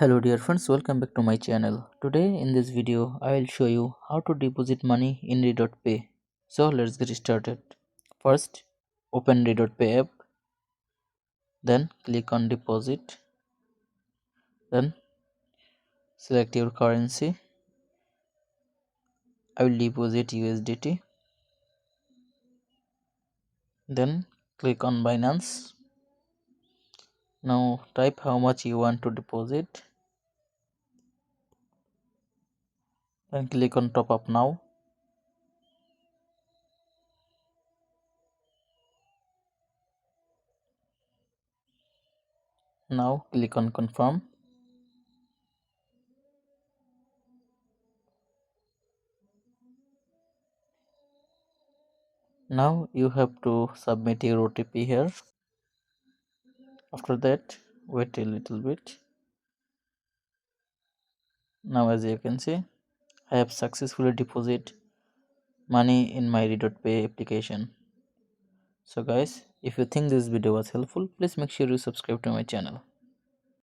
Hello dear friends, welcome back to my channel. Today in this video I will show you how to deposit money in RedotPay. So let's get started. First, open RedotPay app, then click on deposit, then select your currency. I will deposit USDT, then click on Binance. Now type how much you want to deposit, then click on top up now. Now click on confirm. Now you have to submit your OTP here. After that, wait a little bit. Now as you can see, I have successfully deposited money in my RedotPay application. So guys, if you think this video was helpful, please make sure you subscribe to my channel.